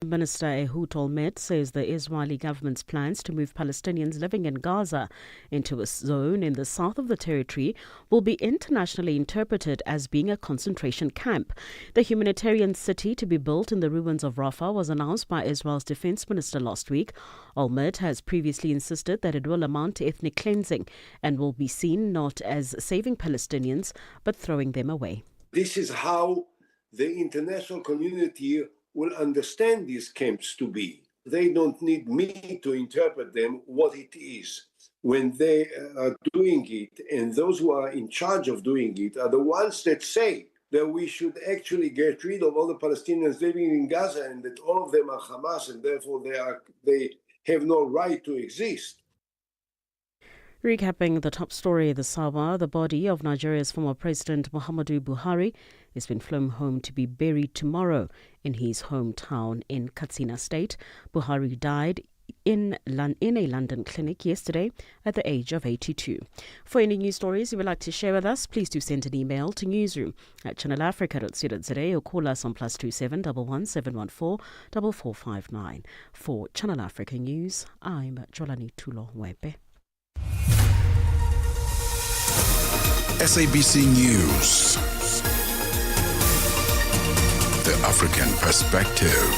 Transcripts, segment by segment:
Minister Ehud Olmert says the Israeli government's plans to move Palestinians living in Gaza into a zone in the south of the territory will be internationally interpreted as being a concentration camp. The humanitarian city to be built in the ruins of Rafah was announced by Israel's defense minister last week. Olmert has previously insisted that it will amount to ethnic cleansing and will be seen not as saving Palestinians but throwing them away. This is how the international community will understand these camps to be. They don't need me to interpret them what it is. When they are doing it, and those who are in charge of doing it are the ones that say that we should actually get rid of all the Palestinians living in Gaza and that all of them are Hamas and therefore they have no right to exist. Recapping the top story this hour, the body of Nigeria's former President Muhammadu Buhari has been flown home to be buried tomorrow in his hometown in Katsina State. Buhari died in a London clinic yesterday at the age of 82. For any news stories you would like to share with us, please do send an email to newsroom@channelafrica.co.za or call us on +27 11 714 4459. For Channel Africa News, I'm Jolani Tulo Wepe. SABC News. The African Perspective.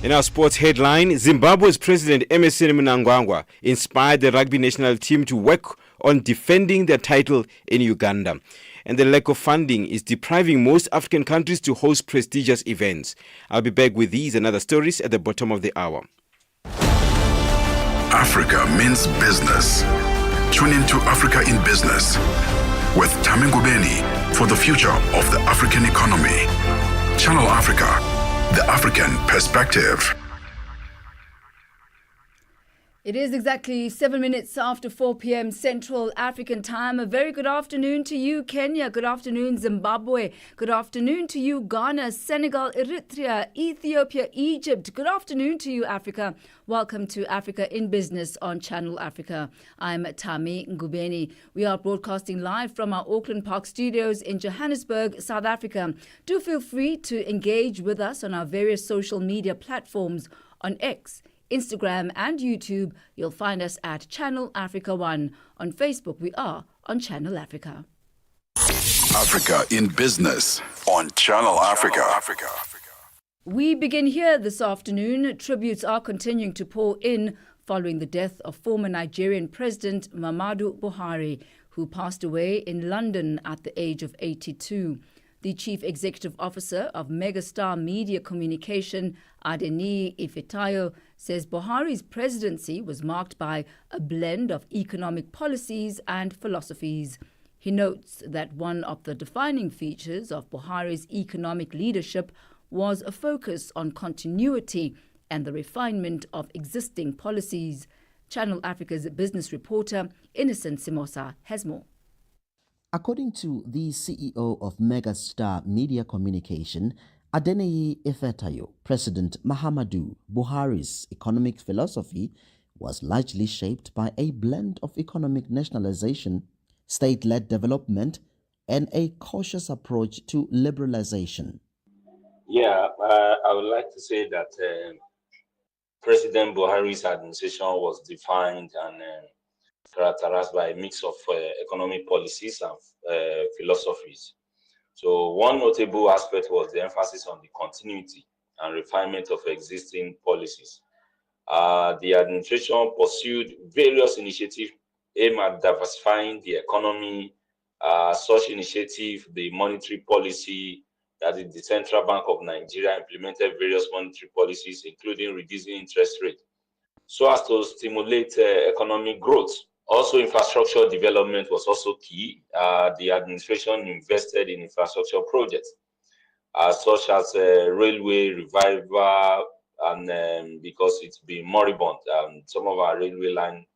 In our sports headline, Zimbabwe's President Emmerson Mnangagwa inspired the rugby national team to work on defending their title in Uganda. And the lack of funding is depriving most African countries to host prestigious events. I'll be back with these and other stories at the bottom of the hour. Africa means business. Tune into Africa in Business with Thami Ngubeni for the future of the African economy. Channel Africa, the African Perspective. It is exactly 7 minutes after 4 p.m. Central African Time. A very good afternoon to you, Kenya. Good afternoon, Zimbabwe. Good afternoon to you, Ghana, Senegal, Eritrea, Ethiopia, Egypt. Good afternoon to you, Africa. Welcome to Africa in Business on Channel Africa. I'm Thami Ngubeni. We are broadcasting live from our Auckland Park studios in Johannesburg, South Africa. Do feel free to engage with us on our various social media platforms on X, Instagram and YouTube. You'll find us at Channel Africa 1. On Facebook, we are on Channel Africa. Africa in Business on Channel Africa. We begin here this afternoon. Tributes are continuing to pour in following the death of former Nigerian President Muhammadu Buhari, who passed away in London at the age of 82. The Chief Executive Officer of Megastar Media Communication, Adeniyi Ifetayo, says Buhari's presidency was marked by a blend of economic policies and philosophies. He notes that one of the defining features of Buhari's economic leadership was a focus on continuity and the refinement of existing policies. Channel Africa's business reporter, Innocent Simosa, has more. According to the CEO of Megastar Media Communication, Adeniyi Ifetayo, President Muhammadu Buhari's economic philosophy was largely shaped by a blend of economic nationalization, state-led development, and a cautious approach to liberalization. Yeah, I would like to say that President Buhari's administration was defined and characterized by a mix of economic policies and philosophies. So one notable aspect was the emphasis on the continuity and refinement of existing policies. The administration pursued various initiatives aimed at diversifying the economy. Such initiative, the monetary policy, that is the Central Bank of Nigeria implemented various monetary policies, including reducing interest rate, so as to stimulate economic growth. Also, infrastructure development was also key. The administration invested in infrastructure projects, such as railway revival, and because it's been moribund, some of our railway line.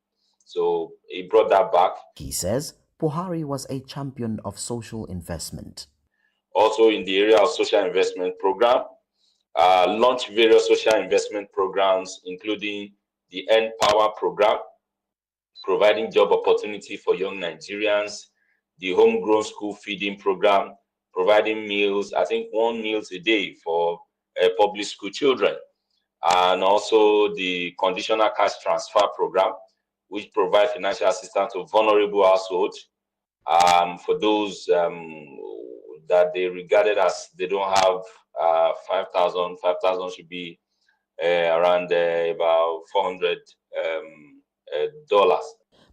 So he brought that back. He says Buhari was a champion of social investment. Also, in the area of social investment program, launched various social investment programs, including the End Power program, providing job opportunity for young Nigerians, the homegrown school feeding program, providing meals, I think 1 meal a day for public school children. And also the conditional cash transfer program, which provide financial assistance to vulnerable households for those that they regarded as they don't have 5,000. 5,000 should be around about $400.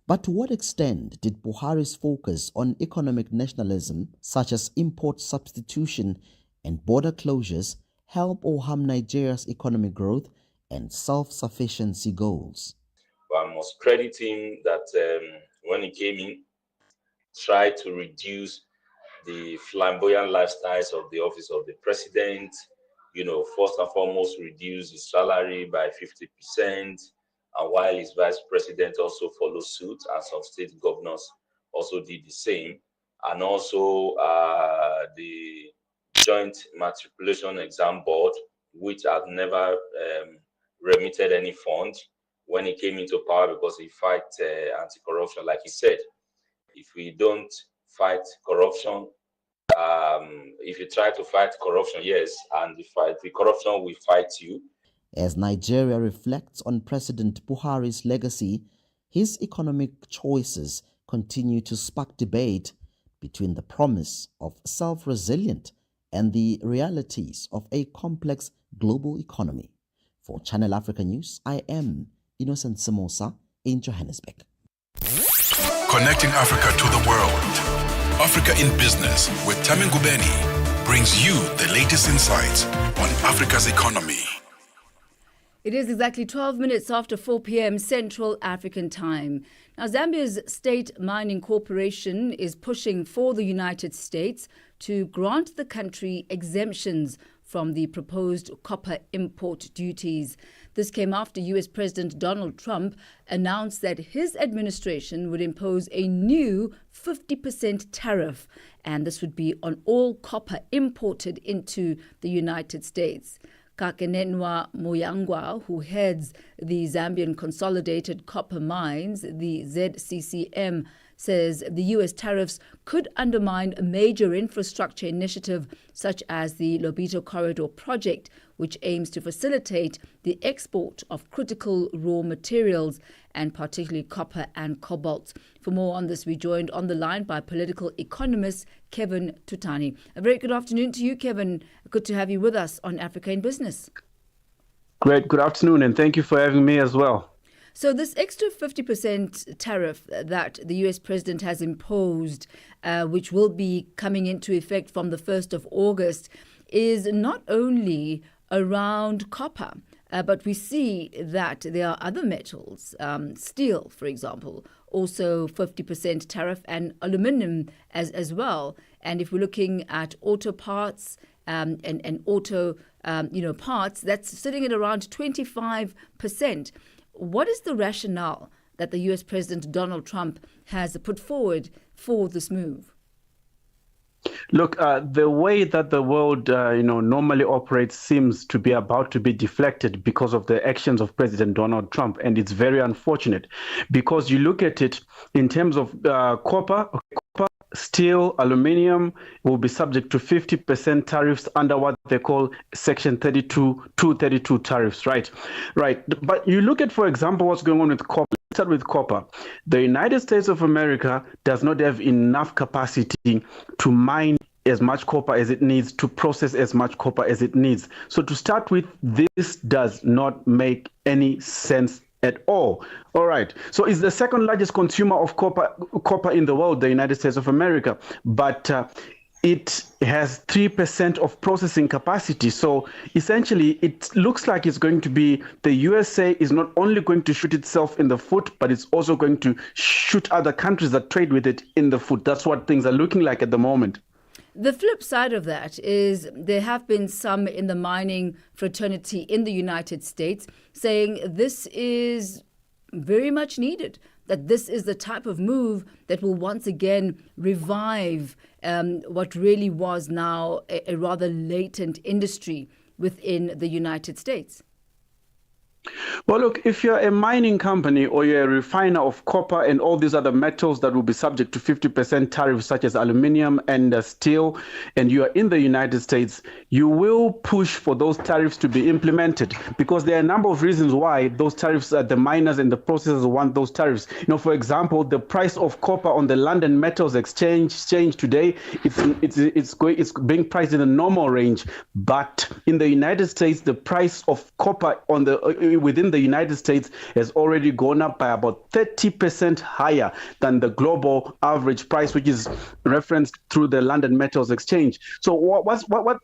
But to what extent did Buhari's focus on economic nationalism, such as import substitution and border closures, help or harm Nigeria's economic growth and self-sufficiency goals? I must credit him that when he came in, tried to reduce the flamboyant lifestyles of the office of the president, first and foremost, reduce his salary by 50%, and while his vice president also followed suit, and some state governors also did the same, and also the Joint Matriculation Exam Board, which had never remitted any fund when he came into power because he fight anti-corruption, like he said. If we don't fight corruption, if you try to fight corruption, yes, and the corruption will fight you. As Nigeria reflects on President Buhari's legacy, his economic choices continue to spark debate between the promise of self-resilient and the realities of a complex global economy. For Channel Africa News, I am Innocent Samosa in Johannesburg. Connecting Africa to the world. Africa in Business with Thami Ngubeni brings you the latest insights on Africa's economy. It is exactly 12 minutes after 4 p.m. Central African Time. Now, Zambia's State Mining Corporation is pushing for the United States to grant the country exemptions from the proposed copper import duties. This came after U.S. President Donald Trump announced that his administration would impose a new 50% tariff, and this would be on all copper imported into the United States. Kakenenwa Moyangwa, who heads the Zambian Consolidated Copper Mines, the ZCCM, says the U.S. tariffs could undermine a major infrastructure initiative such as the Lobito Corridor project, which aims to facilitate the export of critical raw materials and particularly copper and cobalt. For more on this, we joined on the line by political economist Kevin Tutani. A very good afternoon to you, Kevin. Good to have you with us on Africa in Business. Great. Good afternoon, and thank you for having me as well. So this extra 50% tariff that the U.S. president has imposed, which will be coming into effect from the 1st of August, is not only around copper, but we see that there are other metals, steel, for example, also 50% tariff, and aluminium as well. And if we're looking at auto parts and auto parts, that's sitting at around 25%. What is the rationale that the U.S. President Donald Trump has put forward for this move? Look, the way that the world, normally operates seems to be about to be deflected because of the actions of President Donald Trump. And it's very unfortunate because you look at it in terms of copper, steel, aluminium will be subject to 50% tariffs under what they call Section 232 tariffs, right? But you look at, for example, what's going on with copper. Let's start with copper. The United States of America does not have enough capacity to mine as much copper as it needs, to process as much copper as it needs. So to start with, this does not make any sense at all. All right. So it's the second largest consumer of copper in the world, the United States of America, but it has 3% of processing capacity. So essentially, it looks like it's going to be the USA is not only going to shoot itself in the foot, but it's also going to shoot other countries that trade with it in the foot. That's what things are looking like at the moment. The flip side of that is there have been some in the mining fraternity in the United States saying this is very much needed, that this is the type of move that will once again revive what really was now a rather latent industry within the United States. Well, look, if you're a mining company or you're a refiner of copper and all these other metals that will be subject to 50% tariffs, such as aluminium and steel, and you are in the United States, you will push for those tariffs to be implemented because there are a number of reasons why those tariffs, the miners and the processors want those tariffs. For example, the price of copper on the London Metals Exchange today, it's being priced in the normal range, but in the United States, the price of copper within the United States has already gone up by about 30% higher than the global average price, which is referenced through the London Metals Exchange. So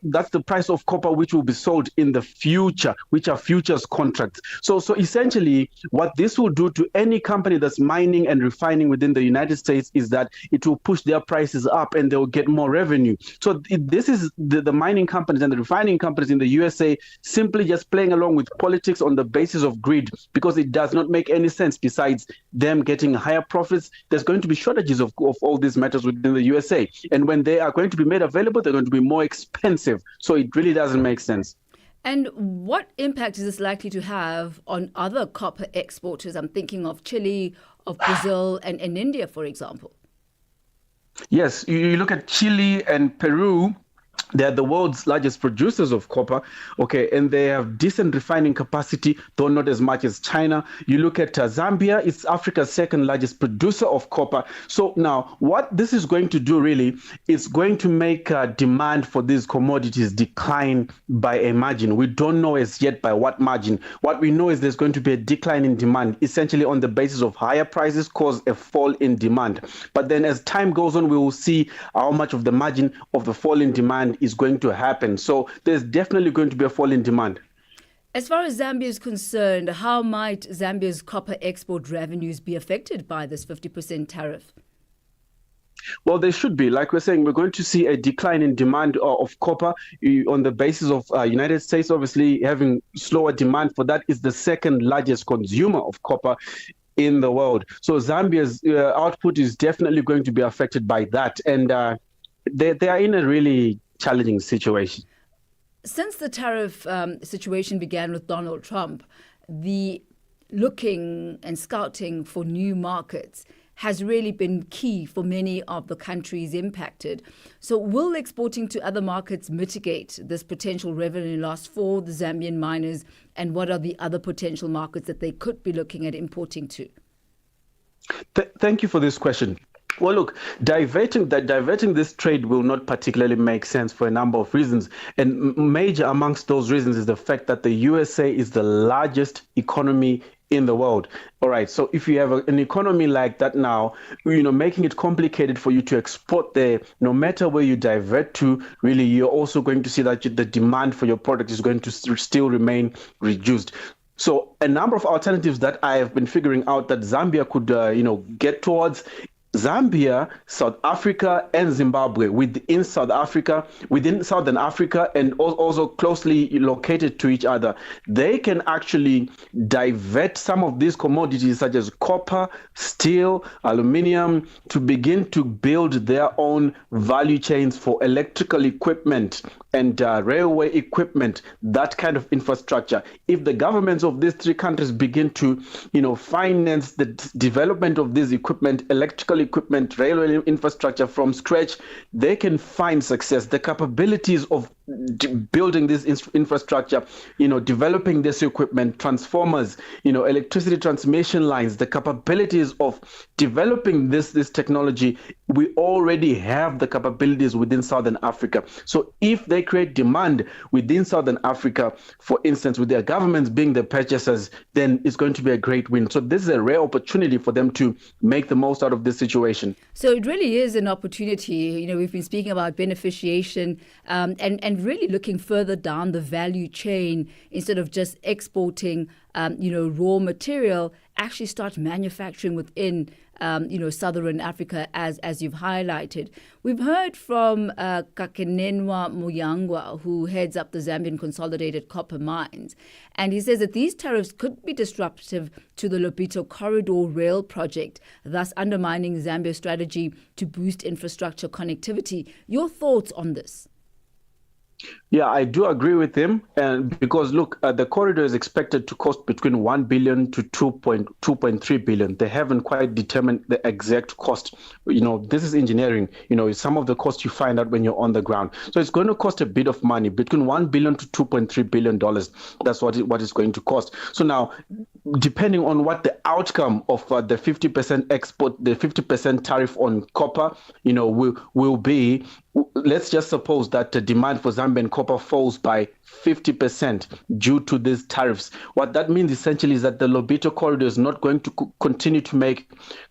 that's the price of copper which will be sold in the future, which are futures contracts. So essentially, what this will do to any company that's mining and refining within the United States is that it will push their prices up and they'll get more revenue. So this is the mining companies and the refining companies in the USA simply just playing along with politics on the basis of greed, because it does not make any sense. Besides them getting higher profits, there's going to be shortages of all these metals within the USA. And when they are going to be made available, they're going to be more expensive. So it really doesn't make sense. And what impact is this likely to have on other copper exporters? I'm thinking of Chile, of Brazil, and India, for example. Yes, you look at Chile and Peru. They're the world's largest producers of copper, okay, and they have decent refining capacity, though not as much as China. You look at Zambia, it's Africa's second largest producer of copper. So now what this is going to do really is going to make demand for these commodities decline by a margin. We don't know as yet by what margin. What we know is there's going to be a decline in demand, essentially on the basis of higher prices cause a fall in demand. But then as time goes on, we will see how much of the margin of the fall in demand is going to happen. So there's definitely going to be a fall in demand. As far as Zambia is concerned, how might Zambia's copper export revenues be affected by this 50% tariff? Well, they should be. Like we're saying, we're going to see a decline in demand of copper on the basis of United States, obviously having slower demand for that, is the second largest consumer of copper in the world. So Zambia's output is definitely going to be affected by that. And they are in a really challenging situation. Since the tariff situation began with Donald Trump, the looking and scouting for new markets has really been key for many of the countries impacted. So will exporting to other markets mitigate this potential revenue loss for the Zambian miners? And what are the other potential markets that they could be looking at importing to? Thank you for this question. Well, look, diverting this trade will not particularly make sense for a number of reasons. And major amongst those reasons is the fact that the USA is the largest economy in the world. All right. So if you have an economy like that now, making it complicated for you to export there, no matter where you divert to, really, you're also going to see that the demand for your product is going to still remain reduced. So a number of alternatives that I have been figuring out that Zambia could, get towards. Zambia, South Africa, and Zimbabwe within Southern Africa and also closely located to each other, they can actually divert some of these commodities such as copper, steel, aluminium to begin to build their own value chains for electrical equipment and railway equipment, that kind of infrastructure. If the governments of these three countries begin to, finance the development of this equipment, electrical equipment, railway infrastructure from scratch, they can find success. The capabilities of building this infrastructure, developing this equipment, transformers, electricity transmission lines, the capabilities of developing this technology, we already have the capabilities within Southern Africa. So if they create demand within Southern Africa, for instance, with their governments being the purchasers, then it's going to be a great win. So this is a rare opportunity for them to make the most out of this situation. So it really is an opportunity. We've been speaking about beneficiation and really looking further down the value chain instead of just exporting, raw material, actually start manufacturing within Southern Africa, as you've highlighted. We've heard from Kakenenwa Muyangwa, who heads up the Zambian Consolidated Copper Mines, and he says that these tariffs could be disruptive to the Lobito Corridor rail project, thus undermining Zambia's strategy to boost infrastructure connectivity. Your thoughts on this? Yeah, I do agree with him, and because look, the corridor is expected to cost between 1 billion to 2.3 billion. They haven't quite determined the exact cost. This is engineering. Some of the costs you find out when you're on the ground. So it's going to cost a bit of money, between 1 billion to 2.3 billion dollars. That's what it's going to cost. So now, depending on what the outcome of the 50% export, the 50% tariff on copper, will be. Let's just suppose that the demand for Zambian copper falls by 50% due to these tariffs. What that means essentially is that the Lobito corridor is not going to continue to make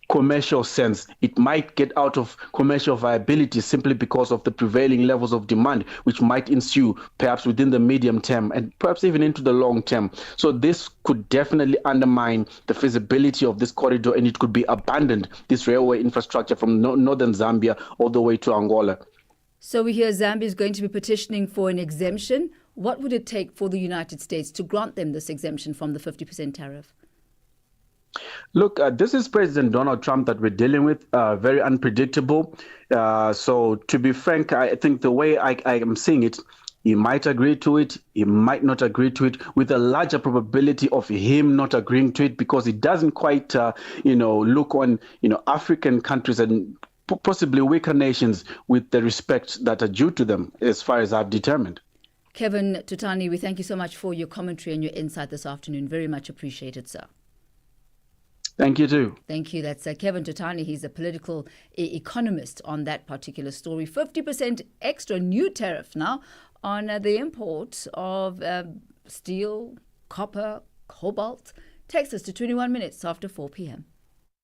commercial sense. It might get out of commercial viability simply because of the prevailing levels of demand, which might ensue perhaps within the medium term and perhaps even into the long term. So this could definitely undermine the feasibility of this corridor, and it could be abandoned, this railway infrastructure from northern Zambia all the way to Angola. So we hear Zambia is going to be petitioning for an exemption. What would it take for the United States to grant them this exemption from the 50% tariff? Look, this is President Donald Trump that we're dealing with, very unpredictable. So to be frank, I think the way I am seeing it, he might agree to it, he might not agree to it, with a larger probability of him not agreeing to it, because it doesn't quite, look on, African countries and possibly weaker nations with the respect that are due to them, as far as I've determined. Kevin Tutani, we thank you so much for your commentary and your insight this afternoon. Very much appreciated, sir. Thank you too. Thank you. That's Kevin Tutani. He's a political economist on that particular story. 50% extra new tariff now on the import of steel, copper, cobalt. Text us to 21 minutes after 4 p.m.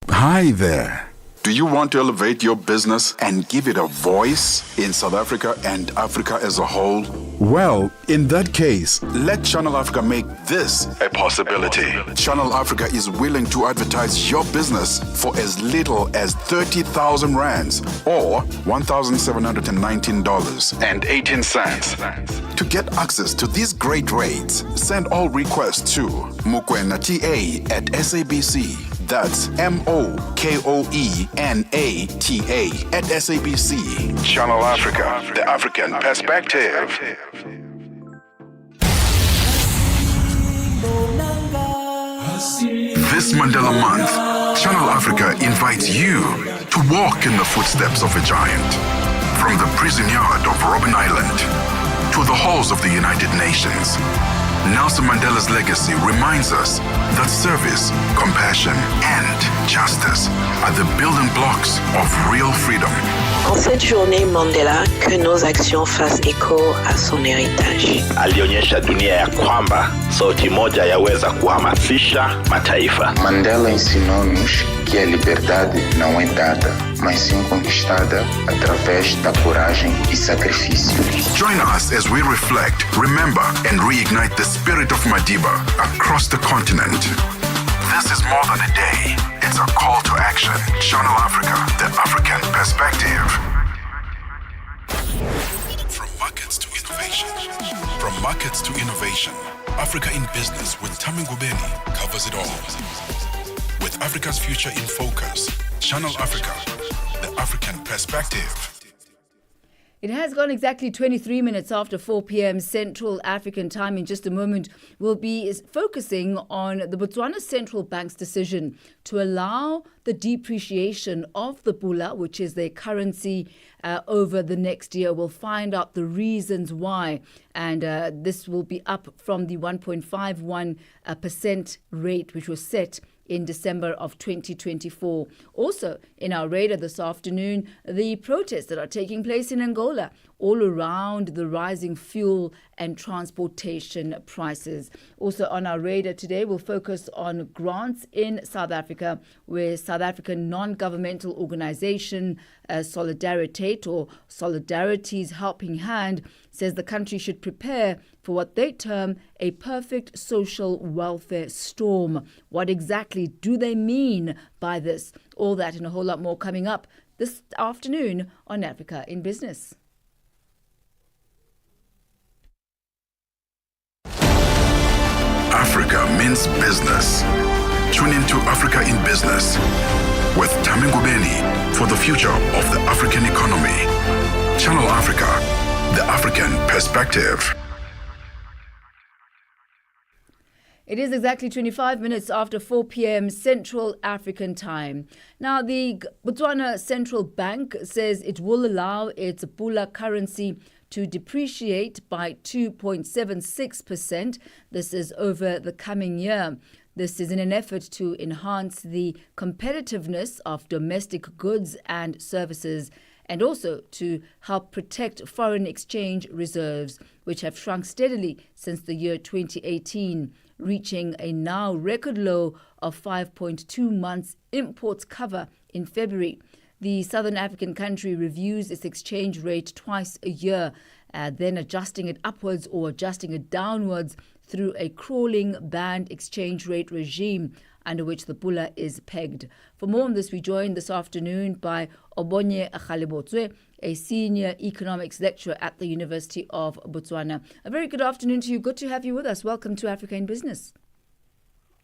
Hi there. Do you want to elevate your business and give it a voice in South Africa and Africa as a whole? Well, in that case, let Channel Africa make this a possibility. Channel Africa is willing to advertise your business for as little as 30,000 rands or $1,719.18. To get access to these great rates, send all requests to mukwenata@SABC. That's MOKOENATA@SABC. Channel Africa, the African perspective. This Mandela Month, Channel Africa invites you to walk in the footsteps of a giant. From the prison yard of Robben Island to the halls of the United Nations, Nelson Mandela's legacy reminds us that service, compassion, and justice are the building blocks of real freedom. En cette journée Mandela, que nos actions fassent écho à son héritage. Alionyesha dunia ya kwamba sauti moja yaweza kuhamasisha mataifa. Mandela ensinou-nos que a liberdade não é dada, mas sim conquistada através da coragem e sacrifício. Join us as we reflect, remember, and reignite the spirit of Madiba across the continent. This is more than a day. It's a call to action. Channel Africa, the African perspective. From markets to innovation. From markets to innovation. Africa in Business with Thami Ngubeni covers it all. With Africa's future in focus. Channel Africa, the African perspective. It has gone exactly 23 minutes after 4 p.m. Central African time. In just a moment, we'll be focusing on the Botswana Central Bank's decision to allow the depreciation of the pula, which is their currency, over the next year. We'll find out the reasons why. And this will be up from the 1.51% rate, which was set in December of 2024. Also, in our radar this afternoon, the protests that are taking place in Angola, all around the rising fuel and transportation prices. Also on our radar today, we'll focus on grants in South Africa, where South African non-governmental organization Solidaritate, or Solidarity's Helping Hand, says the country should prepare for what they term a perfect social welfare storm. What exactly do they mean by this? All that and a whole lot more coming up this afternoon on Africa in Business. Africa means business. Tune into Africa in Business with Thami Ngubeni for the future of the African economy. Channel Africa, the African perspective. It is exactly 25 minutes after 4 p.m. Central African time. Now, the Botswana Central Bank says it will allow its Pula currency to depreciate by 2.76%. This is over the coming year. This is in an effort to enhance the competitiveness of domestic goods and services, and also to help protect foreign exchange reserves, which have shrunk steadily since the year 2018, reaching a now record low of 5.2 months imports cover in February. The Southern African country reviews its exchange rate twice a year, then adjusting it upwards or adjusting it downwards through a crawling band exchange rate regime under which the Pula is pegged. For more on this, we joined this afternoon by Obonye Akhalebotswe, a senior economics lecturer at the University of Botswana. A very good afternoon to you. Good to have you with us. Welcome to Africa in Business.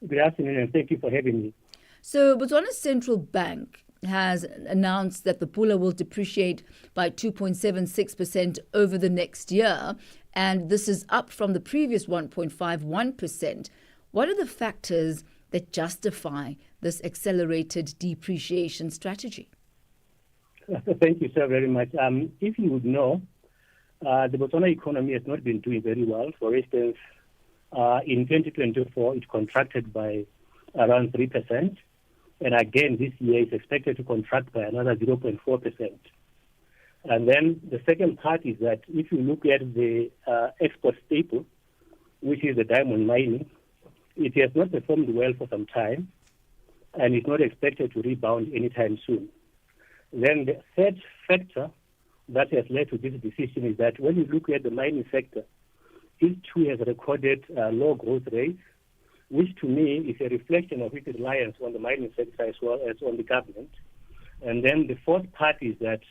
Good afternoon, and thank you for having me. So, Botswana's central bank has announced that the Pula will depreciate by 2.76% over the next year, and this is up from the previous 1.51%. What are the factors that justify this accelerated depreciation strategy? Thank you, sir, very much. If you would know, the Botswana economy has not been doing very well. For instance, in 2024, it contracted by around 3%. And again, this year is expected to contract by another 0.4%. And then the second part is that if you look at the export staple, which is the diamond mining, it has not performed well for some time, and it's not expected to rebound anytime soon. Then the third factor that has led to this decision is that when you look at the mining sector, it too has recorded low growth rates, which to me is a reflection of its reliance on the mining sector as well as on the government. And then the fourth part is that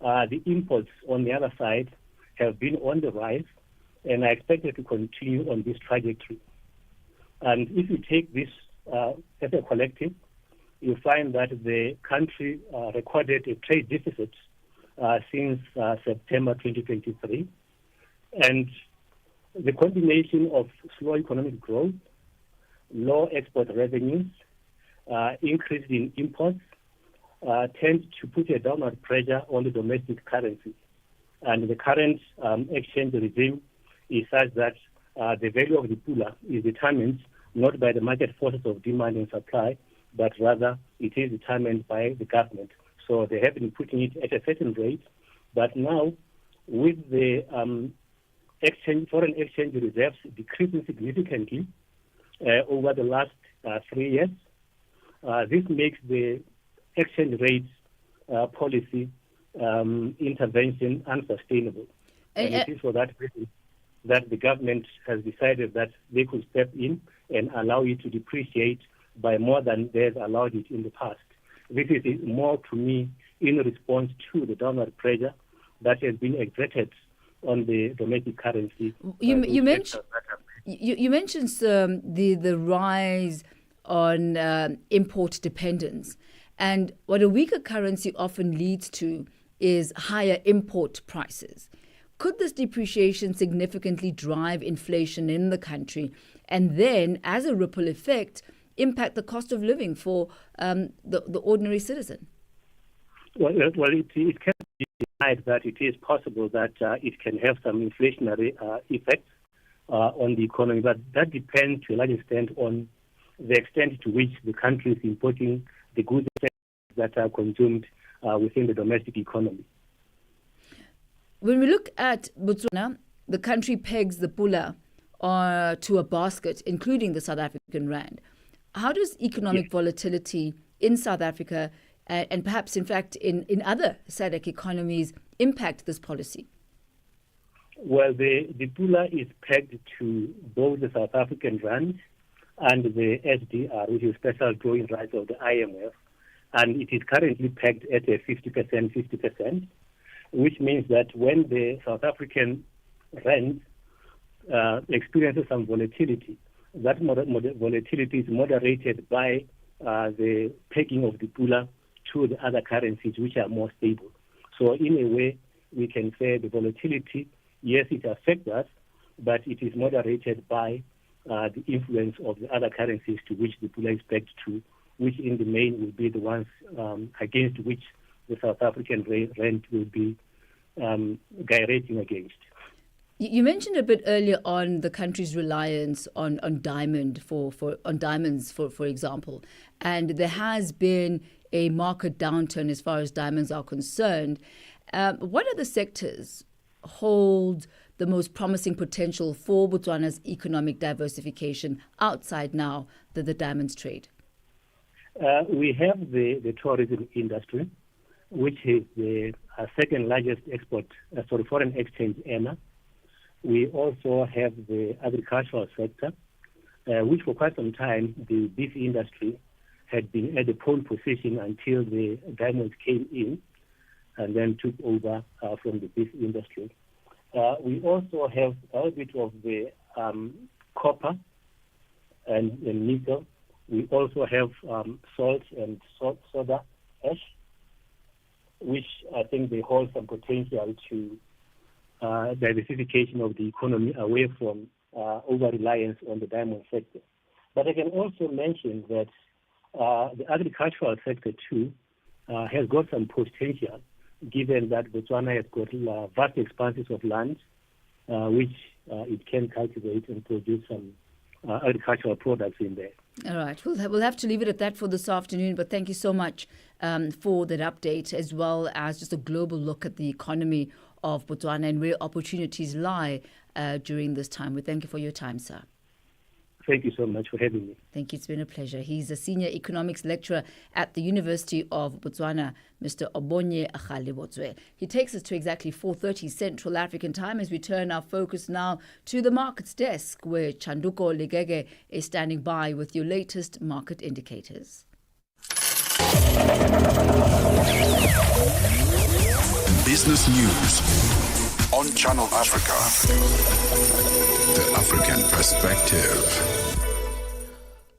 the imports on the other side have been on the rise and are expected to continue on this trajectory. And if you take this as a collective, you find that the country recorded a trade deficit since September 2023. And the combination of slow economic growth, low export revenues, increase in imports, tend to put a downward pressure on the domestic currency. And the current exchange regime is such that the value of the Pula is determined not by the market forces of demand and supply, but rather it is determined by the government. So they have been putting it at a certain rate, but now with the foreign exchange reserves decreasing significantly over the last 3 years, this makes the exchange rate policy intervention unsustainable. And it is for that reason that the government has decided that they could step in and allow it to depreciate by more than they've allowed it in the past. This is more, to me, in response to the downward pressure that has been exerted on the domestic currency. You mentioned the rise on import dependence, and what a weaker currency often leads to is higher import prices. Could this depreciation significantly drive inflation in the country and then, as a ripple effect, impact the cost of living for the ordinary citizen? Well, it can be denied that it is possible that it can have some inflationary effects on the economy, but that depends to a large extent on the extent to which the country is importing the goods that are consumed within the domestic economy. When we look at Botswana, the country pegs the Pula to a basket, including the South African rand. How does economic volatility in South Africa and perhaps, in fact, in other SADC economies impact this policy? Well, the Pula is pegged to both the South African rand and the SDR, which is special drawing rights of the IMF, and it is currently pegged at a 50%, which means that when the South African rand experiences some volatility, that volatility is moderated by the pegging of the Pula to the other currencies which are more stable. So in a way, we can say the volatility yes, it affects us, but it is moderated by the influence of the other currencies to which the pula is pegged to, which in the main will be the ones against which the South African rand will be gyrating against. You mentioned a bit earlier on the country's reliance on diamonds, for example, and there has been a market downturn as far as diamonds are concerned. What other sectors hold the most promising potential for Botswana's economic diversification outside now the diamonds trade? We have the tourism industry, which is the second largest foreign exchange earner. We also have the agricultural sector, which for quite some time the beef industry had been at the pole position until the diamonds came in and then took over from the beef industry. We also have a bit of the copper and nickel. We also have salt and soda ash, which I think they hold some potential to diversification of the economy away from over-reliance on the diamond sector. But I can also mention that the agricultural sector too has got some potential, given that Botswana has got vast expanses of land which it can cultivate and produce some agricultural products in there. All right. We'll have to leave it at that for this afternoon, but thank you so much for that update, as well as just a global look at the economy of Botswana and where opportunities lie during this time. We thank you for your time, sir. Thank you so much for having me. Thank you. It's been a pleasure. He's a senior economics lecturer at the University of Botswana, Mr. Obonye Akhalebotswe. He takes us to exactly 4:30 Central African time as we turn our focus now to the markets desk, where Chanduko Legege is standing by with your latest market indicators. Business News on Channel Africa. The African Perspective.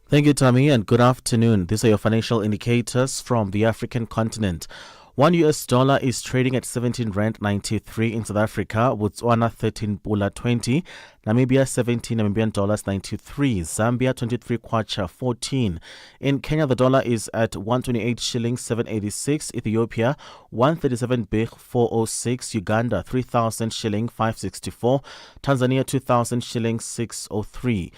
Thank you, Thami, and good afternoon. These are your financial indicators from the African continent. $1 is trading at 17 Rand 93 in South Africa, Botswana 13 Pula 20, Namibia 17 Namibian dollars 93, Zambia 23 Kwacha 14. In Kenya, the dollar is at 128 shillings 786, Ethiopia 137 bih 406, Uganda 3,000 shilling 564, Tanzania 2,000 shillings 603.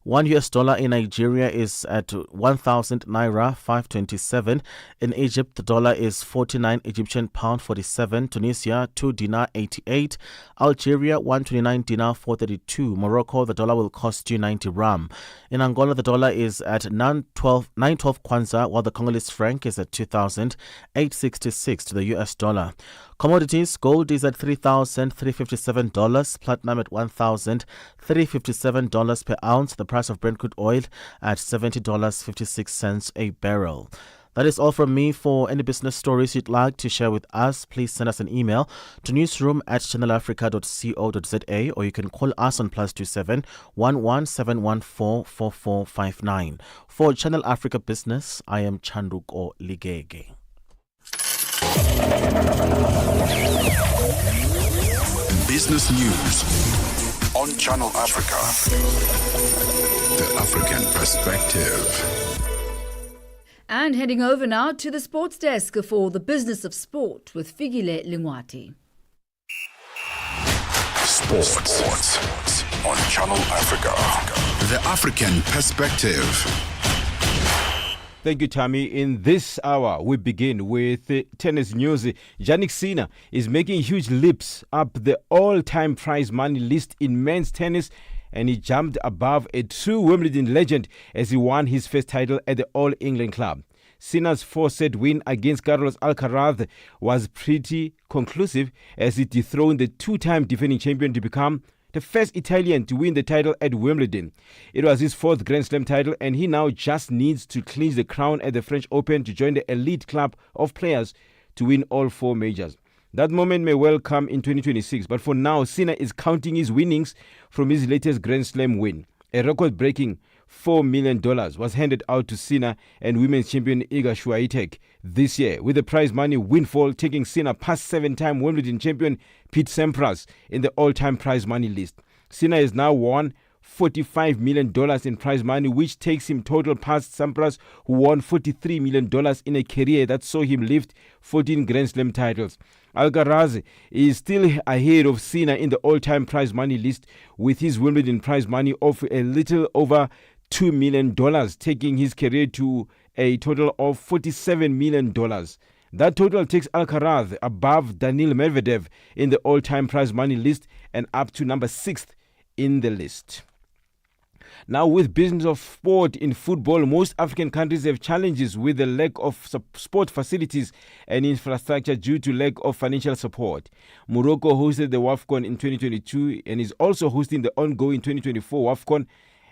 $1 in Nigeria is at 1,000 naira 527. In Egypt, the dollar is 49 Egyptian pound 47. Tunisia 2 dinar 88. Algeria 129 dinar 432. Morocco, the dollar will cost you 90 rand. In Angola, the dollar is at 912 kwanza, while the Congolese franc is at 2,866 to the US dollar. Commodities, gold is at $3,357, platinum at $1,357 per ounce, the price of Brent crude oil at $70.56 a barrel. That is all from me. For any business stories you'd like to share with us, please send us an email to newsroom@channelafrica.co.za, or you can call us on +27 11 714 4459. For Channel Africa Business, I am Chanduko Ligege. Business News on Channel Africa. The African Perspective. And heading over now to the sports desk for the business of sport with Figile Lingwati. Sports on Channel Africa. The African Perspective. Thank you, Thami. In this hour, we begin with tennis news. Jannik Sinner is making huge leaps up the all-time prize money list in men's tennis, and he jumped above a true Wimbledon legend as he won his first title at the All England Club. Sinner's 4-set win against Carlos Alcaraz was pretty conclusive as he dethroned the two-time defending champion to become the first Italian to win the title at Wimbledon. It was his fourth Grand Slam title, and he now just needs to clinch the crown at the French Open to join the elite club of players to win all four majors. That moment may well come in 2026, but for now, Sinner is counting his winnings from his latest Grand Slam win. A record-breaking $4 million was handed out to Sina and women's champion Iga Swiatek this year, with the prize money windfall taking Sina past 7-time Wimbledon champion Pete Sampras in the all-time prize money list. Sina has now won $45 million in prize money, which takes him total past Sampras, who won $43 million in a career that saw him lift 14 Grand Slam titles. Alcaraz is still ahead of Sina in the all-time prize money list, with his Wimbledon prize money of a little over $2 million, taking his career to a total of $47 million. That total takes Alcaraz above Daniil Medvedev in the all-time prize money list and up to number 6th in the list. Now, with business of sport in football, most African countries have challenges with the lack of sport facilities and infrastructure due to lack of financial support. Morocco hosted the WAFCON in 2022 and is also hosting the ongoing 2024 WAFCON,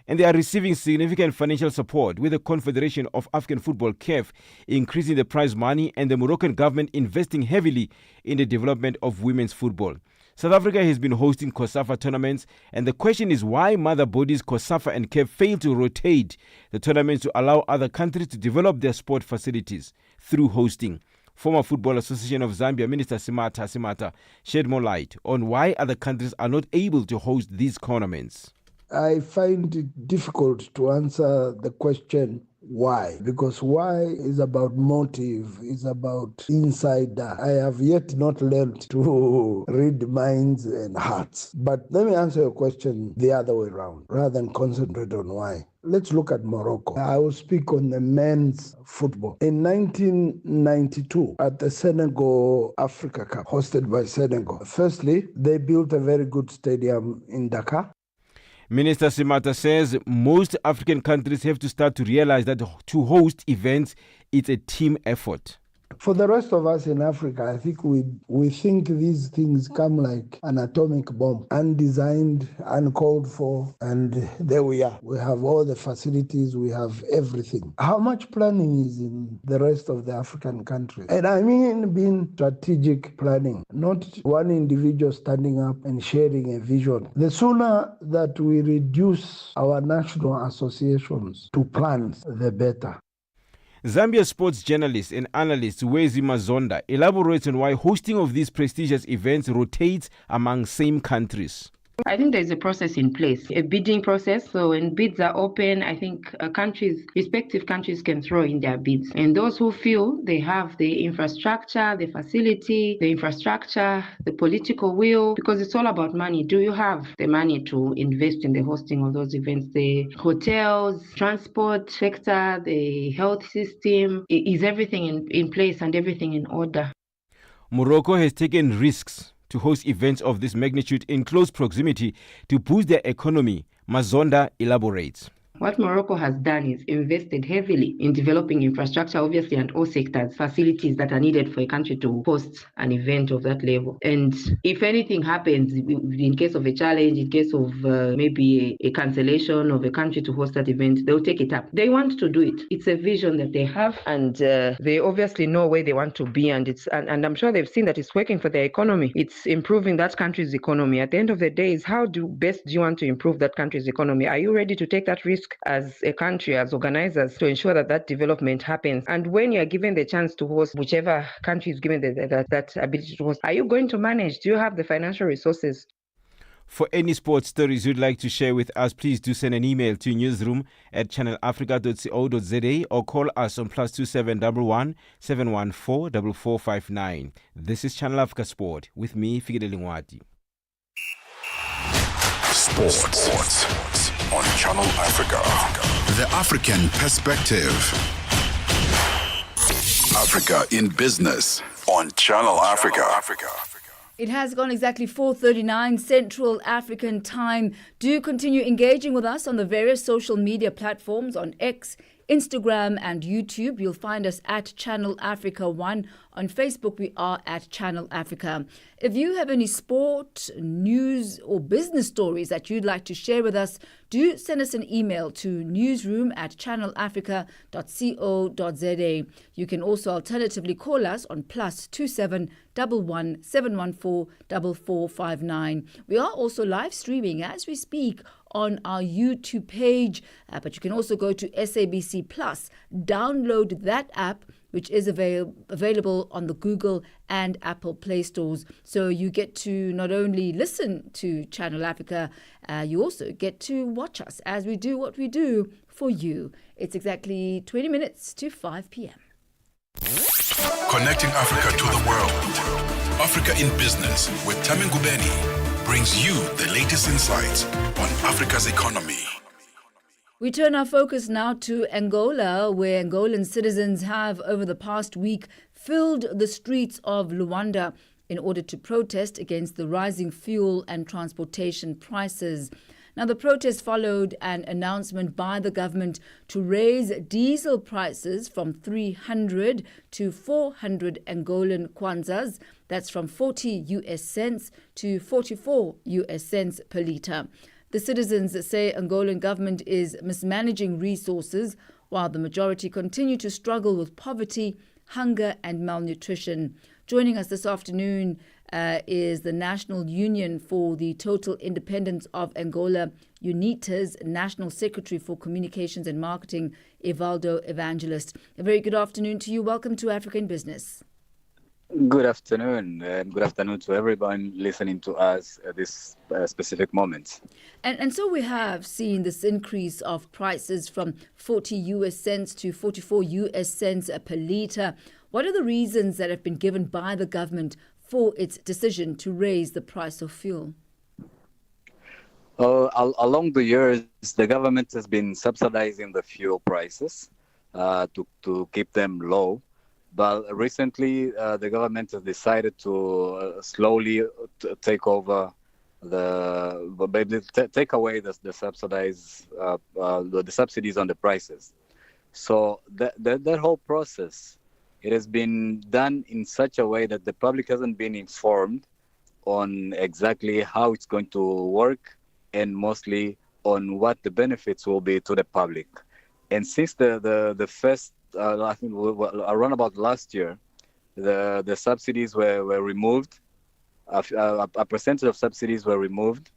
and they are receiving significant financial support, with the Confederation of African Football (CAF) increasing the prize money and the Moroccan government investing heavily in the development of women's football. South Africa has been hosting COSAFA tournaments, and the question is why mother bodies COSAFA and CAF fail to rotate the tournaments to allow other countries to develop their sport facilities through hosting. Former Football Association of Zambia Minister Simata shed more light on why other countries are not able to host these tournaments. I find it difficult to answer the question why, because why is about motive, is about insider. I have yet not learned to read minds and hearts. But let me answer your question the other way around, rather than concentrate on why. Let's look at Morocco. I will speak on the men's football. In 1992, at the Senegal Africa Cup, hosted by Senegal, firstly, they built a very good stadium in Dakar. Minister Simata says most African countries have to start to realize that to host events, it's a team effort. For the rest of us in Africa, I think we think these things come like an atomic bomb, undesigned, uncalled for, and there we are. We have all the facilities, we have everything. How much planning is in the rest of the African countries? And I mean being strategic planning, not one individual standing up and sharing a vision. The sooner that we reduce our national associations to plans, the better. Zambia sports journalist and analyst Wezi Mazonda elaborates on why hosting of these prestigious events rotates among same countries. I think there's a process in place, a bidding process. So when bids are open, I think respective countries can throw in their bids. And those who feel they have the infrastructure, the facility, the political will, because it's all about money. Do you have the money to invest in the hosting of those events? The hotels, transport sector, the health system, is everything in place and everything in order? Morocco has taken risks to host events of this magnitude in close proximity to boost their economy. Mazonda elaborates. What Morocco has done is invested heavily in developing infrastructure, obviously, and all sectors, facilities that are needed for a country to host an event of that level. And if anything happens, in case of a challenge, in case of maybe a cancellation of a country to host that event, they'll take it up. They want to do it. It's a vision that they have, and they obviously know where they want to be, and I'm sure they've seen that it's working for their economy. It's improving that country's economy. At the end of the day, is how best do you want to improve that country's economy? Are you ready to take that risk as a country, as organizers, to ensure that development happens? And when you're given the chance to host, whichever country is given that ability to host, are you going to manage? Do you have the financial resources? For any sports stories you'd like to share with us, please do send an email to newsroom@channelafrica.co.za or call us on +2711 714 4459. This is Channel Africa Sport with me, Figile Lingwati. Sports on Channel Africa. The African perspective. Africa in business on Channel Africa. It has gone exactly 4:39 Central African time. Do continue engaging with us on the various social media platforms on X, Instagram and YouTube. You'll find us at Channel Africa 1. On Facebook, we are at Channel Africa. If you have any sport, news or business stories that you'd like to share with us, do send us an email to newsroom@channelafrica.co.za. You can also alternatively call us on +27 11 714 4459. We are also live streaming as we speak on our YouTube page, but you can also go to SABC Plus, download that app, which is available on the Google and Apple Play stores. So you get to not only listen to Channel Africa, you also get to watch us as we do what we do for you. It's exactly 20 minutes to 5 p.m. Connecting Africa to the world. Africa in Business with Thami Ngubeni brings you the latest insights on Africa's economy. We turn our focus now to Angola, where Angolan citizens have over the past week filled the streets of Luanda in order to protest against the rising fuel and transportation prices. Now, the protest followed an announcement by the government to raise diesel prices from 300 to 400 Angolan kwanzas. That's from 40 US cents to 44 US cents per litre. The citizens say Angolan government is mismanaging resources while the majority continue to struggle with poverty, hunger and malnutrition. Joining us this afternoon is the National Union for the Total Independence of Angola, UNITA's National Secretary for Communications and Marketing, Evaldo Evangelist. A very good afternoon to you. Welcome to Africa in Business. Good afternoon, and good afternoon to everyone listening to us at this specific moment. And so we have seen this increase of prices from 40 US cents to 44 US cents per litre. What are the reasons that have been given by the government for its decision to raise the price of fuel? Along the years, the government has been subsidizing the fuel prices to keep them low. But recently, the government has decided to slowly take over take away the subsidies on the prices. So that whole process, it has been done in such a way that the public hasn't been informed on exactly how it's going to work and mostly on what the benefits will be to the public. And since the first I think around about last year, the subsidies were removed. A percentage of subsidies were removed,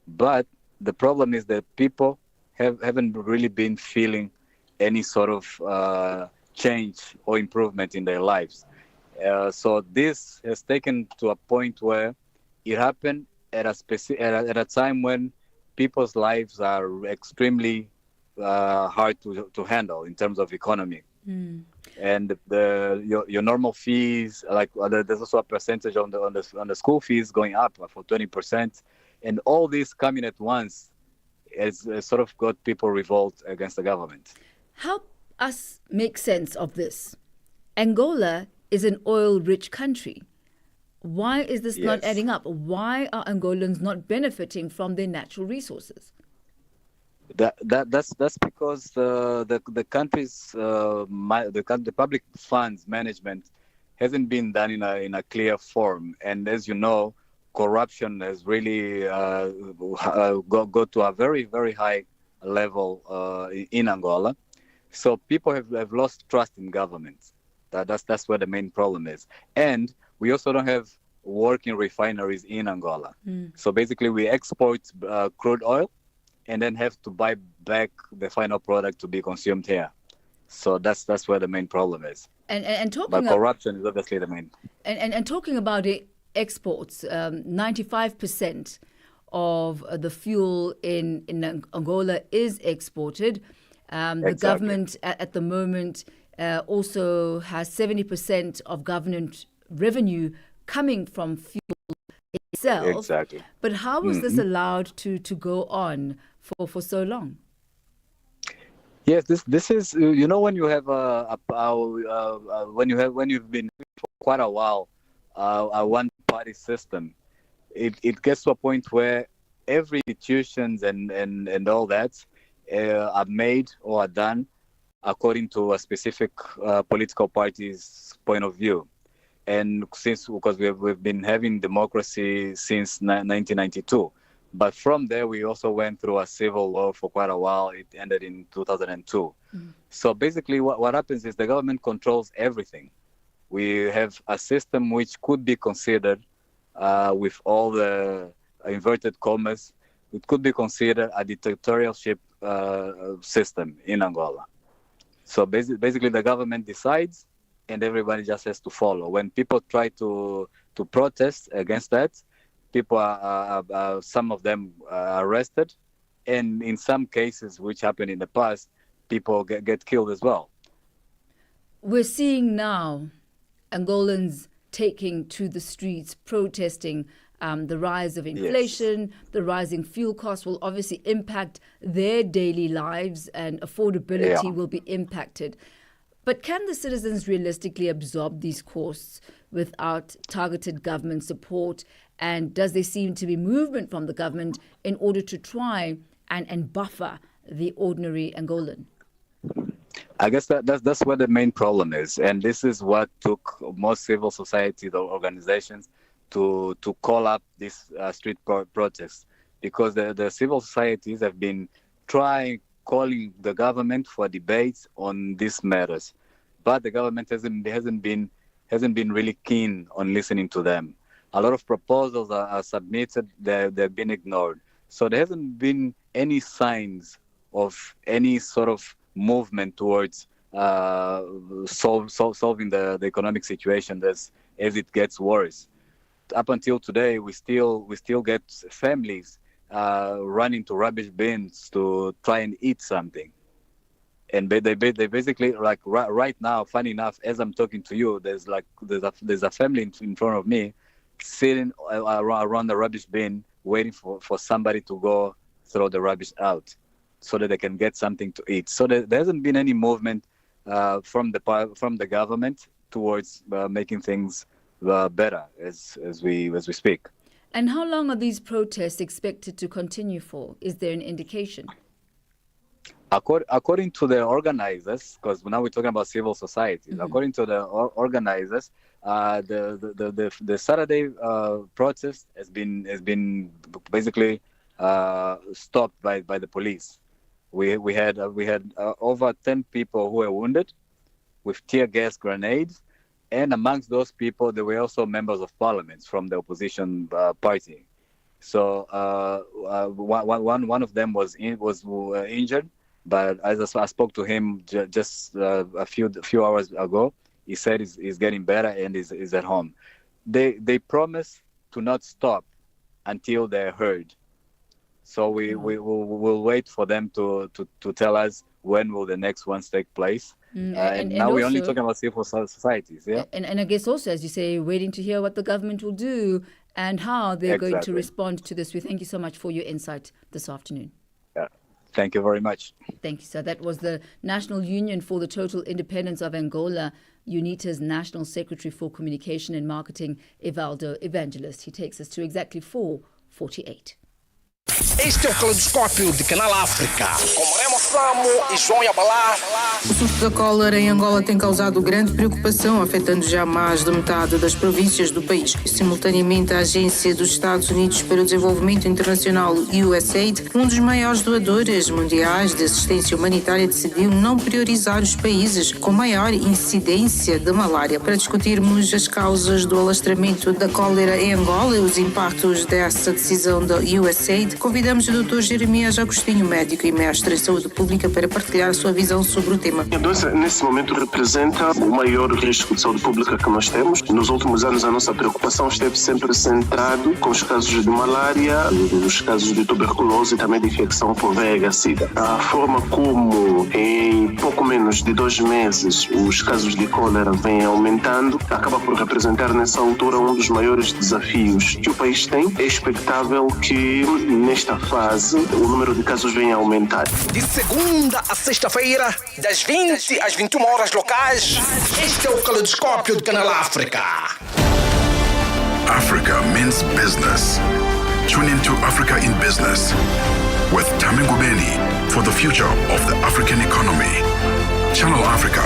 but the problem is that people haven't really been feeling any sort of change or improvement in their lives. So this has taken to a point where it happened at a time when people's lives are extremely hard to handle in terms of economy. And your normal fees, like there's also a percentage on the school fees going up for 20%, and all this coming at once has sort of got people revolt against the government. Help us make sense of this. Angola is an oil-rich country. Why is this not adding up? Why are Angolans not benefiting from their natural resources? That's because the country's the public funds management hasn't been done in a clear form, and as you know, corruption has really go to a very, very high level in Angola. So people have lost trust in government. That's where the main problem is, and we also don't have working refineries in Angola. So basically, we export crude oil and then have to buy back the final product to be consumed here. So that's where the main problem is. And talking but corruption is obviously the main. And talking about exports, 95% of the fuel in Angola is exported. The government at the moment also has 70% of government revenue coming from fuel itself. Exactly. But how was this allowed to go on for so long? Yes, this is when you have when you've been for quite a while a one-party system, it gets to a point where every institutions and all that are made or are done according to a specific political party's point of view. And because we've been having democracy since 1992, but from there we also went through a civil war for quite a while. It ended in 2002. So basically, what happens is the government controls everything. We have a system which could be considered, with all the inverted commas, it could be considered a dictatorship system in Angola. So basically the government decides and everybody just has to follow. When people try to protest against that, people some of them are arrested, and in some cases, which happened in the past, people get killed as well. We're seeing now Angolans taking to the streets, protesting. The rise of inflation, the rising fuel costs will obviously impact their daily lives, and affordability will be impacted. But can the citizens realistically absorb these costs without targeted government support? And does there seem to be movement from the government in order to try and buffer the ordinary Angolan? I guess that's where the main problem is. And this is what took most civil society organizations to call up these street protests, because the civil societies have been calling the government for debates on these matters, but the government hasn't been really keen on listening to them. A lot of proposals are submitted, they've been ignored. So there hasn't been any signs of any sort of movement towards solving the economic situation as it gets worse. Up until today, we still get families running to rubbish bins to try and eat something, and they basically, like right now, funny enough, as I'm talking to you, there's a family in front of me sitting around the rubbish bin waiting for somebody to go throw the rubbish out so that they can get something to eat. So there hasn't been any movement from the government towards making things better as we speak. And how long are these protests expected to continue for? Is there an indication? According to the organizers, because now we're talking about civil society, according to the organizers, the Saturday protest has been basically stopped by the police. We had over 10 people who were wounded with tear gas grenades. And amongst those people, there were also members of parliament from the opposition party. So one of them was injured, but as I spoke to him just a few hours ago, he said he's getting better and is at home. They promised to not stop until they're heard. So we'll wait for them to tell us when will the next ones take place. And now we're only talking about civil societies, yeah? And I guess also, as you say, waiting to hear what the government will do and how they're going to respond to this. We thank you so much for your insight this afternoon. Yeah. Thank you very much. Thank you, sir. That was the National Union for the Total Independence of Angola, UNITA's National Secretary for Communication and Marketing, Evaldo Evangelist. He takes us to exactly 4:48. Este é o Caleidoscópio de Canal África, com Remo Samo e João Yabalá. O surto da cólera em Angola tem causado grande preocupação, afetando já mais de metade das províncias do país. Simultaneamente, a Agência dos Estados Unidos para o Desenvolvimento Internacional, USAID, um dos maiores doadores mundiais de assistência humanitária, decidiu não priorizar os países com maior incidência de malária. Para discutirmos as causas do alastramento da cólera em Angola e os impactos dessa decisão da USAID, convidamos o Dr. Jeremias Agostinho, médico e mestre em saúde pública, para partilhar a sua visão sobre o tema. A doença, nesse momento, representa o maior risco de saúde pública que nós temos. Nos últimos anos, a nossa preocupação esteve sempre centrada com os casos de malária, os casos de tuberculose e também de infecção por VIH-Sida. A forma como, em pouco menos de 2 meses, os casos de cólera vêm aumentando, acaba por representar, nessa altura, um dos maiores desafios que o país tem. É expectável que, nesta fase, o número de casos venha a aumentar. De segunda a sexta-feira, das 20 às 21 horas locais, este é o Caleidoscópio do Canal África. Africa means business. Tune into Africa in Business with Thami Ngubeni for the future of the African economy. Channel Africa,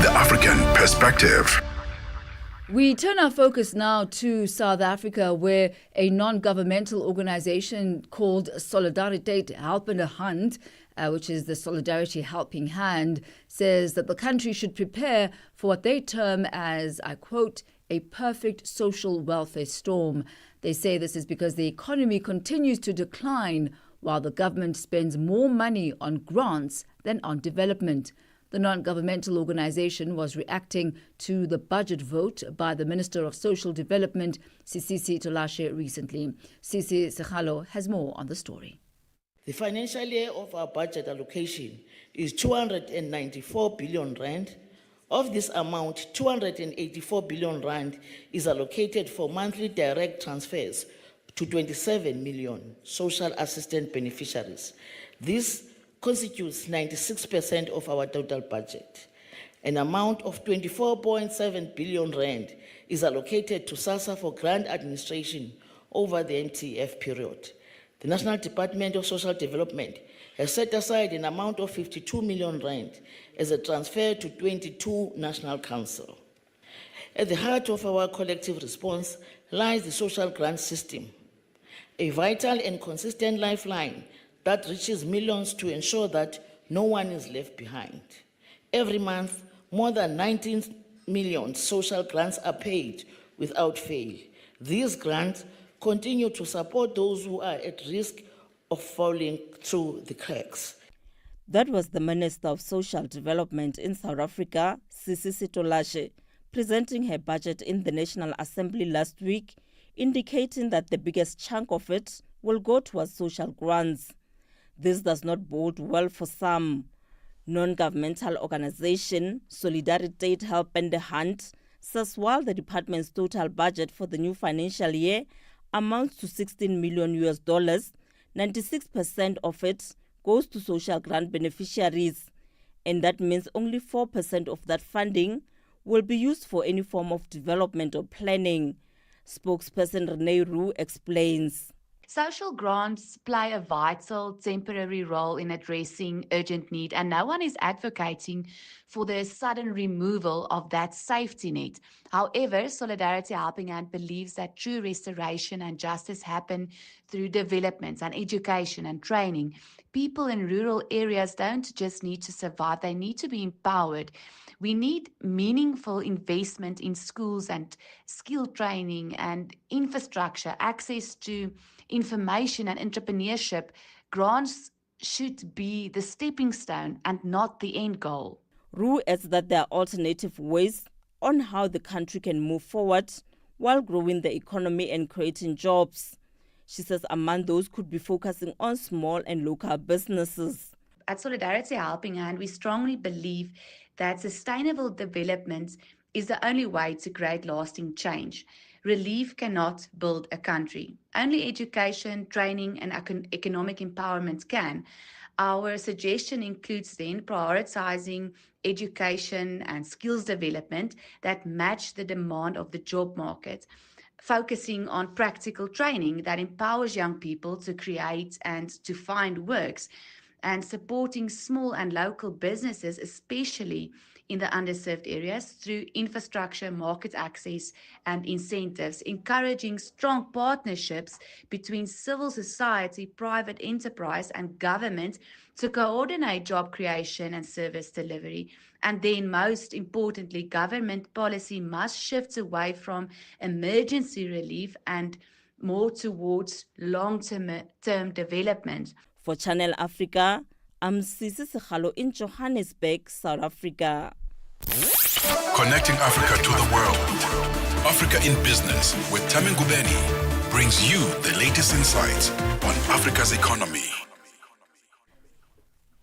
the African perspective. We turn our focus now to South Africa, where a non-governmental organization called Solidariteit Helpende Hand, which is the Solidarity Helping Hand, says that the country should prepare for what they term as, I quote, a perfect social welfare storm. They say this is because the economy continues to decline while the government spends more money on grants than on development. The non-governmental organization was reacting to the budget vote by the Minister of Social Development, Sisisi Tolashe, recently. Sisi Sekhalo has more on the story. The financial year of our budget allocation is 294 billion rand. Of this amount, 284 billion rand is allocated for monthly direct transfers to 27 million social assistance beneficiaries. This constitutes 96% of our total budget. An amount of 24.7 billion rand is allocated to SASSA for grant administration over the MTF period. The National Department of Social Development has set aside an amount of 52 million rand as a transfer to 22 National Council. At the heart of our collective response lies the social grant system, a vital and consistent lifeline that reaches millions to ensure that no one is left behind. Every month, more than 19 million social grants are paid without fail. These grants continue to support those who are at risk of falling through the cracks. That was the Minister of Social Development in South Africa, Sisisi Tolashe, presenting her budget in the National Assembly last week, indicating that the biggest chunk of it will go towards social grants. This does not bode well for some. Non-governmental organization Solidarity Help and the Hunt says while the department's total budget for the new financial year amounts to $16 million, 96% of it goes to social grant beneficiaries, and that means only 4% of that funding will be used for any form of development or planning. Spokesperson Renee Roux explains. Social grants play a vital temporary role in addressing urgent need, and no one is advocating for the sudden removal of that safety net. However, Solidarity Helping Hand believes that true restoration and justice happen through development and education and training. People in rural areas don't just need to survive, they need to be empowered. We need meaningful investment in schools and skill training and infrastructure, access to information and entrepreneurship. Grants should be the stepping stone and not the end goal. Roux adds that there are alternative ways on how the country can move forward while growing the economy and creating jobs. She says among those could be focusing on small and local businesses. At Solidarity Helping Hand, we strongly believe that sustainable development is the only way to create lasting change. Relief cannot build a country. Only education, training, and economic empowerment can. Our suggestion includes then prioritizing education and skills development that match the demand of the job market, focusing on practical training that empowers young people to create and to find works, and supporting small and local businesses, especially in the underserved areas, through infrastructure, market access, and incentives, encouraging strong partnerships between civil society, private enterprise, and government to coordinate job creation and service delivery. And then, most importantly, government policy must shift away from emergency relief and more towards long-term development. For Channel Africa, I'm Sisi Sekhalo in Johannesburg, South Africa. Connecting Africa to the world. Africa in Business with Thami Ngubeni brings you the latest insights on Africa's economy.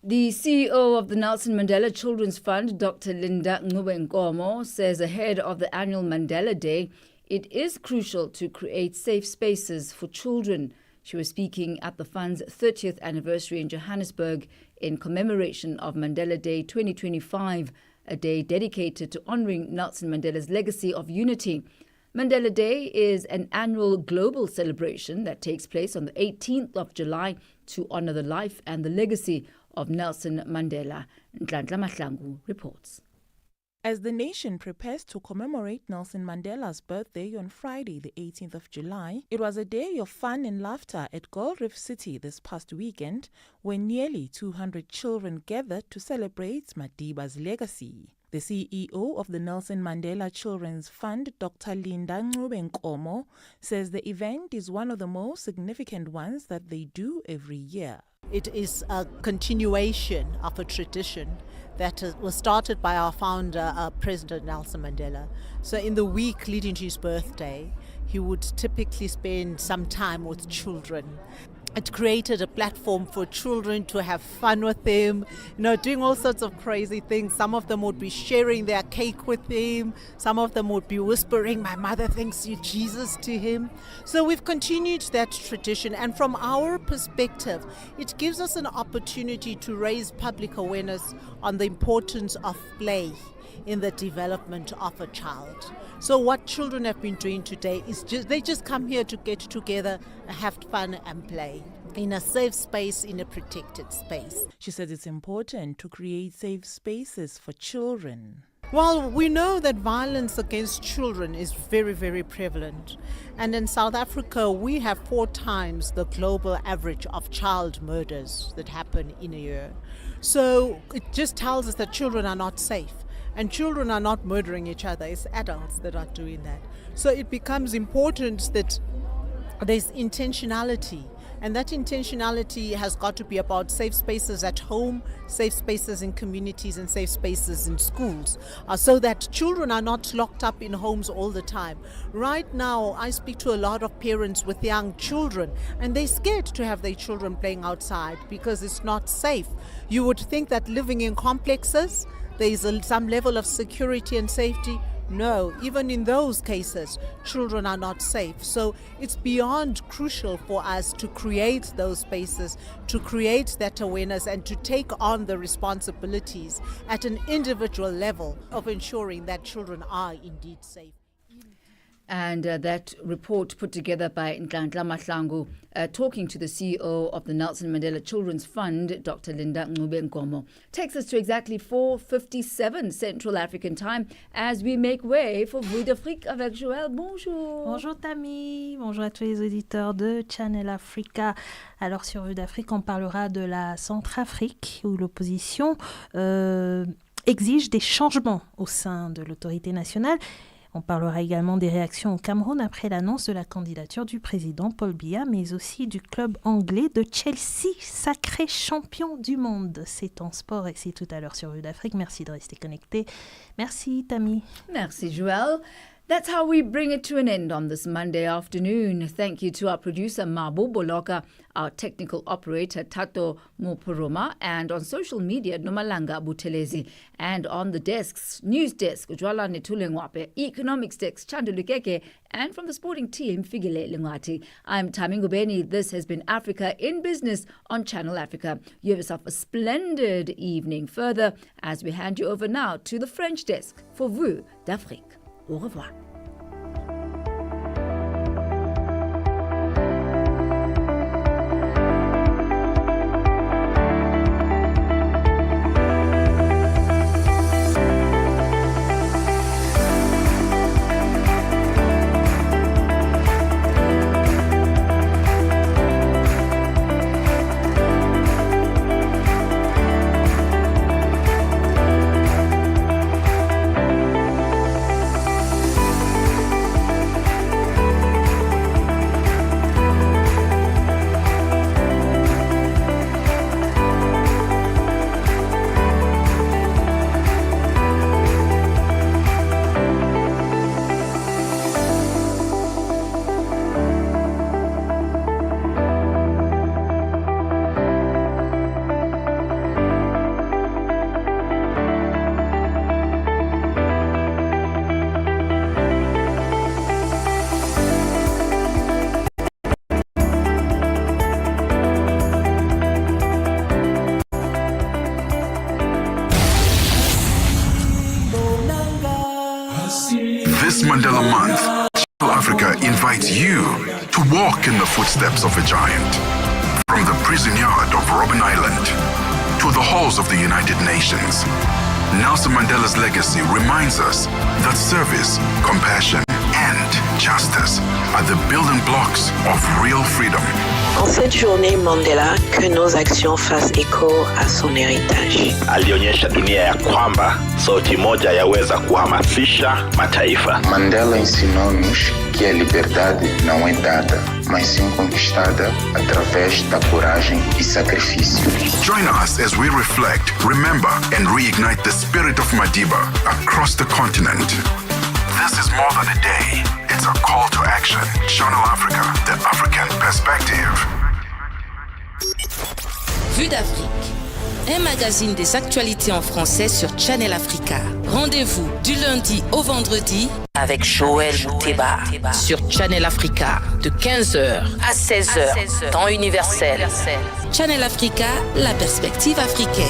The CEO of the Nelson Mandela Children's Fund, Dr. Linda Ngubeni, says ahead of the annual Mandela Day, it is crucial to create safe spaces for children. She was speaking at the fund's 30th anniversary in Johannesburg in commemoration of Mandela Day 2025, a day dedicated to honouring Nelson Mandela's legacy of unity. Mandela Day is an annual global celebration that takes place on the 18th of July to honour the life and the legacy of Nelson Mandela. Nhlanhla Mahlangu reports. As the nation prepares to commemorate Nelson Mandela's birthday on Friday, the 18th of July, it was a day of fun and laughter at Gold Reef City this past weekend, when nearly 200 children gathered to celebrate Madiba's legacy. The CEO of the Nelson Mandela Children's Fund, Dr. Ngubeni, says the event is one of the most significant ones that they do every year. It is a continuation of a tradition that was started by our founder, President Nelson Mandela. So in the week leading to his birthday, he would typically spend some time with children. It created a platform for children to have fun with him, doing all sorts of crazy things. Some of them would be sharing their cake with him. Some of them would be whispering, "My mother thinks you Jesus" to him. So we've continued that tradition. And from our perspective, it gives us an opportunity to raise public awareness on the importance of play in the development of a child. So what children have been doing today is they just come here to get together, have fun and play in a safe space, in a protected space. She says it's important to create safe spaces for children. Well, we know that violence against children is very, very prevalent. And in South Africa, we have 4 times the global average of child murders that happen in a year. So it just tells us that children are not safe. And children are not murdering each other. It's adults that are doing that. So it becomes important that there's intentionality. And that intentionality has got to be about safe spaces at home, safe spaces in communities, and safe spaces in schools, so that children are not locked up in homes all the time. Right now, I speak to a lot of parents with young children, and they're scared to have their children playing outside because it's not safe. You would think that living in complexes, there is some level of security and safety. No, even in those cases, children are not safe. So it's beyond crucial for us to create those spaces, to create that awareness, and to take on the responsibilities at an individual level of ensuring that children are indeed safe. And that report put together by Nhlanhla Mahlangu, talking to the CEO of the Nelson Mandela Children's Fund, Dr. Ngubeni, takes us to exactly 4:57 Central African Time as we make way for Vue d'Afrique avec Joël. Bonjour. Bonjour Thami, bonjour à tous les auditeurs de Channel Africa. Alors sur Vue d'Afrique, on parlera de la Centrafrique où l'opposition exige des changements au sein de l'autorité nationale. On parlera également des réactions au Cameroun après l'annonce de la candidature du président Paul Biya, mais aussi du club anglais de Chelsea, sacré champion du monde. C'est en sport et c'est tout à l'heure sur Vue d'Afrique. Merci de rester connecté. Merci Thami. Merci Joël. That's how we bring it to an end on this Monday afternoon. Thank you to our producer Mabu Boloka, our technical operator Tato Mopuroma, and on social media Nomalanga Butelezi, and on the desks, news desk Ujwala Netulengwape, economics desk Chandulukeke, and from the sporting team Figile Lingwati. I'm Thami Ngubeni. This has been Africa in Business on Channel Africa. You have yourself a splendid evening further as we hand you over now to the French desk for Vue d'Afrique. Au revoir. This Mandela Month, Channel Africa invites you to walk in the footsteps of a giant. From the prison yard of Robben Island to the halls of the United Nations, Nelson Mandela's legacy reminds us that service, compassion, and justice are the building blocks of real freedom. En cette journée Mandela, que nos actions fassent écho à son héritage. Alionyesha dunia ya kwamba sauti moja yaweza kuhamasisha mataifa. Mandela ensinou-nos que a liberdade não é dada, mas sim conquistada através da coragem e sacrifício. Join us as we reflect, remember, and reignite the spirit of Madiba across the continent. This is more than a day. It's a call to action. Channel Africa, the African perspective. Vue d'Afrique, un magazine des actualités en français sur Channel Africa. Rendez-vous du lundi au vendredi avec Joël Mouteba sur Channel Africa de 15h à 16h, temps universel. Channel Africa, la perspective africaine.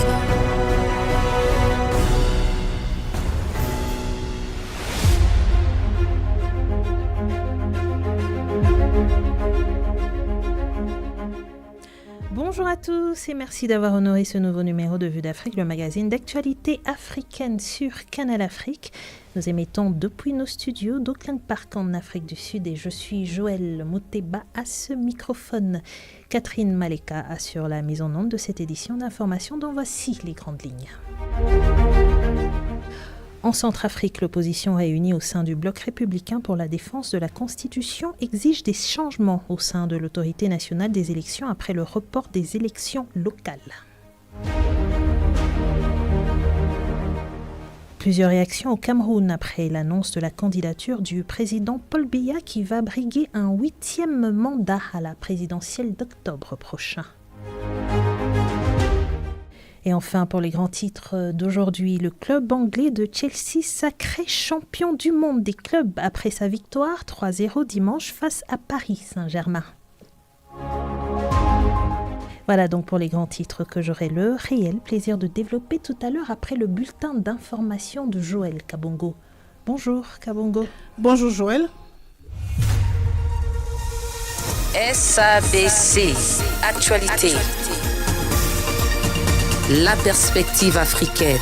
Bonjour à tous et merci d'avoir honoré ce nouveau numéro de Vue d'Afrique, le magazine d'actualité africaine sur Canal Afrique. Nous émettons depuis nos studios d'Auckland Park en Afrique du Sud et je suis Joël Mouteba à ce microphone. Catherine Maleka assure la mise en onde de cette édition d'information dont voici les grandes lignes. En Centrafrique, l'opposition réunie au sein du bloc républicain pour la défense de la Constitution exige des changements au sein de l'autorité nationale des élections après le report des élections locales. Plusieurs réactions au Cameroun après l'annonce de la candidature du président Paul Biya qui va briguer un 8e mandat à la présidentielle d'octobre prochain. Et enfin, pour les grands titres d'aujourd'hui, le club anglais de Chelsea sacré champion du monde des clubs après sa victoire 3-0 dimanche face à Paris Saint-Germain. Voilà donc pour les grands titres que j'aurai le réel plaisir de développer tout à l'heure après le bulletin d'information de Joël Kabongo. Bonjour Kabongo. Bonjour Joël. SABC, actualité. La perspective africaine.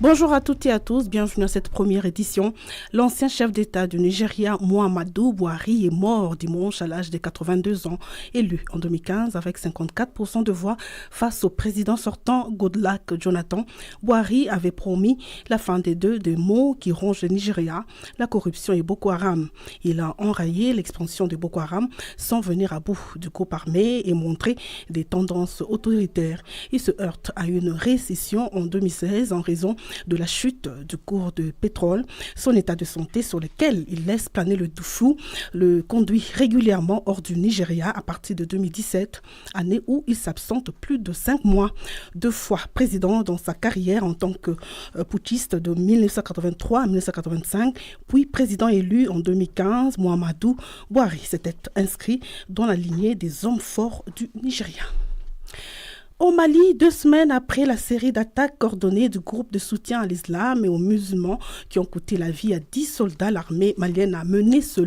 Bonjour à toutes et à tous, bienvenue à cette première édition. L'ancien chef d'État du Nigeria, Muhammadu Buhari, est mort dimanche à l'âge de 82 ans, élu en 2015 avec 54% de voix face au président sortant Goodluck Jonathan. Buhari avait promis la fin des deux maux qui rongent le Nigeria, la corruption et Boko Haram. Il a enrayé l'expansion de Boko Haram sans venir à bout du groupe armé et montrer des tendances autoritaires. Il se heurte à une récession en 2016 en raison de la chute du cours de pétrole. Son état de santé sur lequel il laisse planer le flou le conduit régulièrement hors du Nigeria à partir de 2017, année où il s'absente plus de 5 mois. 2 fois président dans sa carrière en tant que putschiste de 1983 à 1985, puis président élu en 2015, Muhammadu Buhari s'était inscrit dans la lignée des hommes forts du Nigeria. Au Mali, 2 semaines après la série d'attaques coordonnées du groupe de soutien à l'islam et aux musulmans qui ont coûté la vie à 10 soldats, l'armée malienne a mené ce